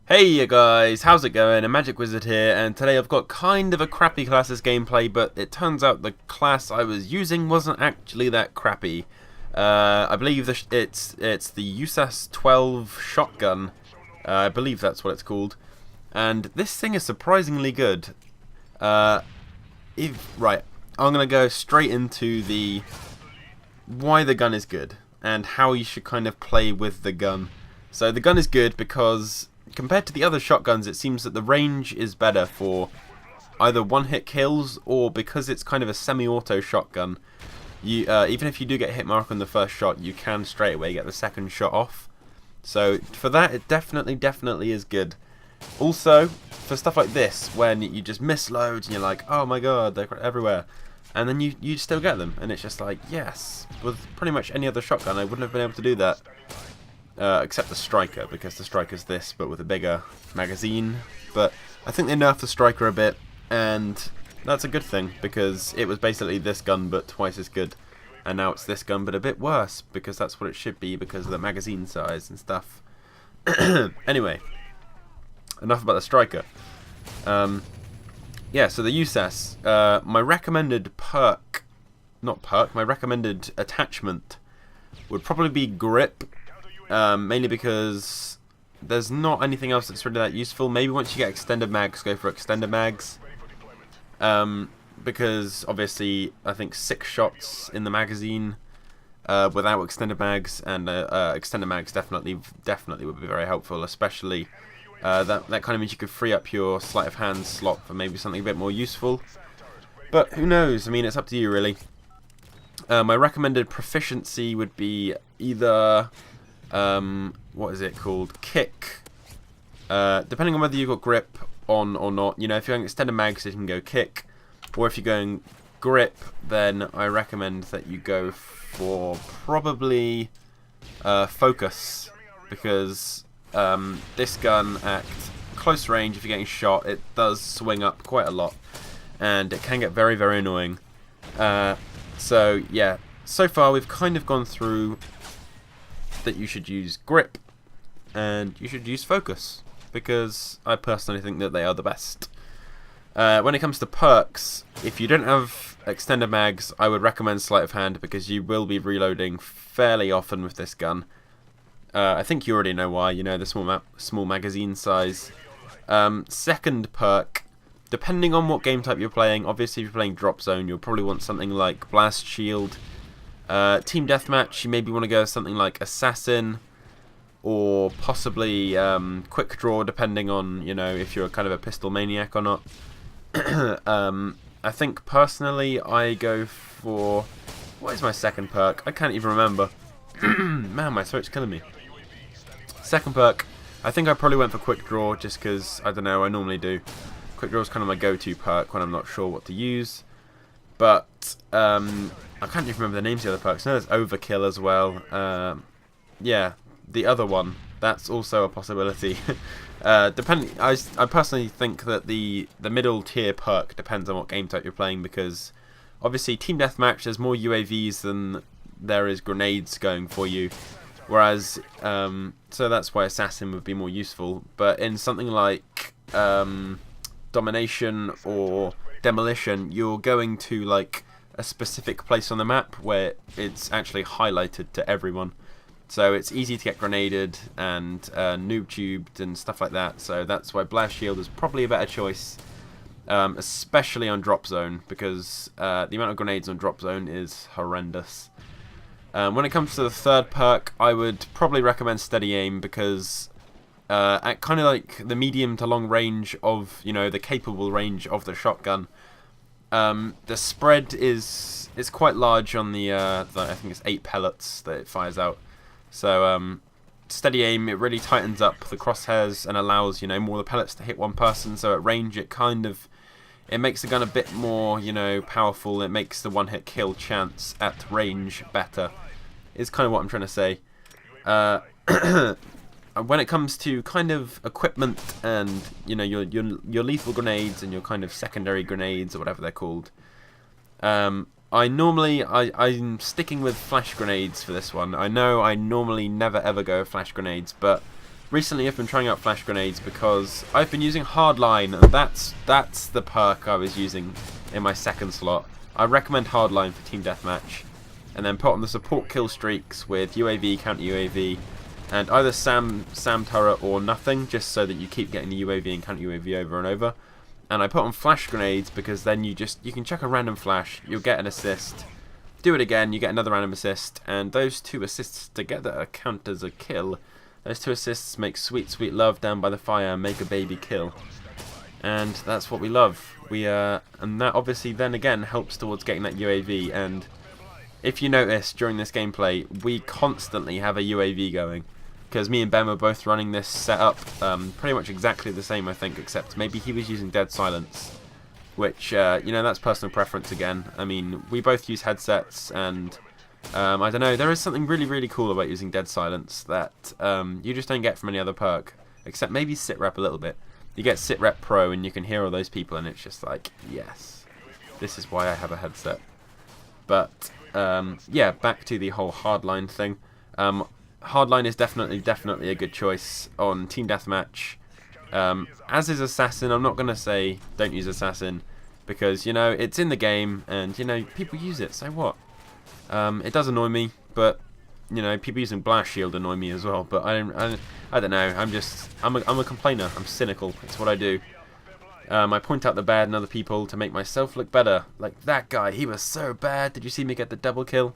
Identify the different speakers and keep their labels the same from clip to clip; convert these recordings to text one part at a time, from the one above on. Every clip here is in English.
Speaker 1: Hey you guys, how's it going? A Magic Wizard here, and today I've got kind of a crappy classes gameplay, but it turns out the class I was using wasn't actually that crappy. I believe it's the USAS 12 shotgun. I believe that's what it's called, and this thing is surprisingly good. Right, I'm gonna go straight into the why the gun is good and how you should kind of play with the gun. So the gun is good because compared to the other shotguns, it seems that the range is better for either one-hit kills or because it's kind of a semi-auto shotgun. You even if you do get hit mark on the first shot, you can straight away get the second shot off. So for that, it definitely is good. Also, for stuff like this, when you just miss loads and you're like, oh my god, they're everywhere, and then you still get them, and it's just like, yes. With pretty much any other shotgun, I wouldn't have been able to do that. Except the striker, because the striker's this, but with a bigger magazine. But I think they nerfed the striker a bit, and that's a good thing, because it was basically this gun, but twice as good. And now it's this gun, but a bit worse, because that's what it should be, because of the magazine size and stuff. Anyway, enough about the striker. Yeah, so the USAS, my recommended my recommended attachment would probably be grip. Mainly because there's not anything else that's really that useful. Maybe once you get extended mags, go for extended mags. Because obviously I think 6 shots in the magazine without extended mags, and extended mags definitely would be very helpful. Especially that kind of means you could free up your sleight of hand slot for maybe something a bit more useful. But who knows? I mean, it's up to you really. My recommended proficiency would be either what is it called? Kick. Depending on whether you've got grip on or not. You know, if you're going extended mags, you can go kick. Or if you're going grip, then I recommend that you go for probably focus. Because this gun at close range, if you're getting shot, it does swing up quite a lot. And it can get very, very annoying. So, yeah. So far, we've kind of gone through that you should use grip and you should use focus, because I personally think that they are the best. When it comes to perks, if you don't have extended mags, I would recommend sleight of hand, because you will be reloading fairly often with this gun. I think you already know why, you know, the small magazine size. Second perk, depending on what game type you're playing, obviously if you're playing drop zone, you'll probably want something like blast shield. Team deathmatch, you maybe want to go something like assassin, or possibly quick draw, depending on, you know, if you're kind of a pistol maniac or not. I think personally I go for, what is my second perk? I can't even remember. Man, my throat's killing me. Second perk, I think I probably went for quick draw, just because, I don't know, I normally do. Quick draw is kind of my go-to perk when I'm not sure what to use. But I can't even remember the names of the other perks. No, there's overkill as well. Yeah, the other one, that's also a possibility. I personally think that the middle tier perk depends on what game type you're playing, because obviously team deathmatch, there's more UAVs than there is grenades going for you. Whereas, so that's why assassin would be more useful. But in something like domination or demolition, you're going to like a specific place on the map where it's actually highlighted to everyone, so it's easy to get grenaded and noob tubed and stuff like that. So that's why blast shield is probably a better choice, especially on drop zone, because the amount of grenades on drop zone is horrendous. When it comes to the third perk, I would probably recommend steady aim, because at kind of like the medium to long range of, you know, the capable range of the shotgun, the spread is quite large on the I think it's 8 pellets that it fires out. So steady aim, it really tightens up the crosshairs and allows, you know, more of the pellets to hit one person. So at range, it makes the gun a bit more, you know, powerful. It makes the one-hit kill chance at range better, is kind of what I'm trying to say. When it comes to kind of equipment and, you know, your lethal grenades and your kind of secondary grenades, or whatever they're called, I'm sticking with flash grenades for this one. I know I normally never ever go with flash grenades, but recently I've been trying out flash grenades because I've been using hardline, and that's the perk I was using in my second slot. I recommend hardline for team deathmatch, and then put on the support kill streaks with UAV, counter UAV, and either SAM turret or nothing, just so that you keep getting the UAV and counter UAV over and over. And I put on flash grenades because then you can chuck a random flash, you'll get an assist, do it again, you get another random assist, and those 2 assists together count as a kill. Those 2 assists make sweet, sweet love down by the fire, make a baby kill. And that's what we love. And that obviously then again helps towards getting that UAV, and if you notice during this gameplay, we constantly have a UAV going. Because me and Ben were both running this setup pretty much exactly the same, I think, except maybe he was using dead silence, which, you know, that's personal preference again. I mean, we both use headsets, and I don't know, there is something really, really cool about using dead silence that you just don't get from any other perk, except maybe sitrep a little bit. You get sitrep pro, and you can hear all those people, and it's just like, yes, this is why I have a headset. But, yeah, back to the whole hardline thing. Hardline is definitely a good choice on Team Deathmatch. As is Assassin. I'm not going to say don't use Assassin, because, you know, it's in the game, and, you know, people use it, so what? It does annoy me, but, you know, people using Blast Shield annoy me as well, but I don't know, I'm a complainer, I'm cynical, it's what I do. I point out the bad in other people to make myself look better. Like, that guy, he was so bad, did you see me get the double kill?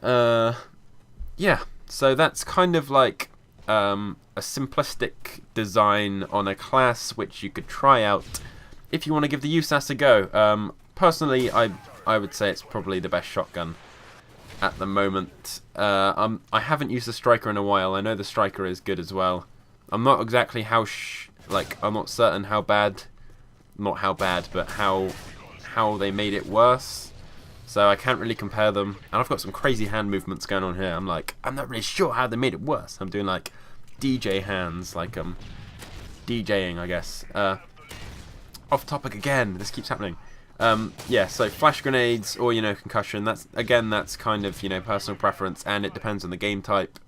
Speaker 1: Yeah. So that's kind of like a simplistic design on a class which you could try out if you want to give the USAS a go. Personally, I would say it's probably the best shotgun at the moment. I haven't used the Striker in a while. I know the Striker is good as well. I'm not exactly I'm not certain how bad, not how bad, but how they made it worse. So I can't really compare them, and I've got some crazy hand movements going on here. I'm not really sure how they made it worse. I'm doing like DJ hands, like DJing, I guess. Off topic again. This keeps happening. Yeah. So flash grenades or, you know, concussion. That's kind of, you know, personal preference, and it depends on the game type.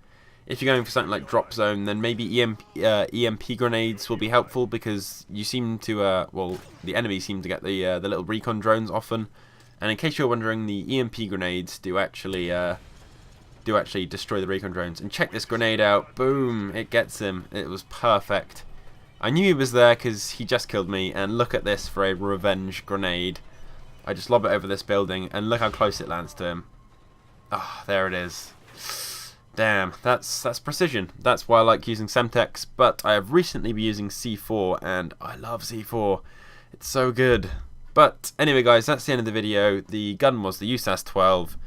Speaker 1: If you're going for something like drop zone, then maybe EMP grenades will be helpful, because you seem to well, the enemy seem to get the little recon drones often. And in case you're wondering, the EMP grenades do actually destroy the recon drones. And check this grenade out. Boom! It gets him. It was perfect. I knew he was there because he just killed me. And look at this for a revenge grenade. I just lob it over this building, and look how close it lands to him. Ah, there it is. Damn, that's precision. That's why I like using Semtex. But I have recently been using C4, and I love C4. It's so good. But anyway, guys, that's the end of the video. The gun was the USAS 12.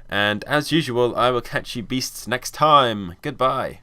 Speaker 1: And as usual, I will catch you beasts next time. Goodbye.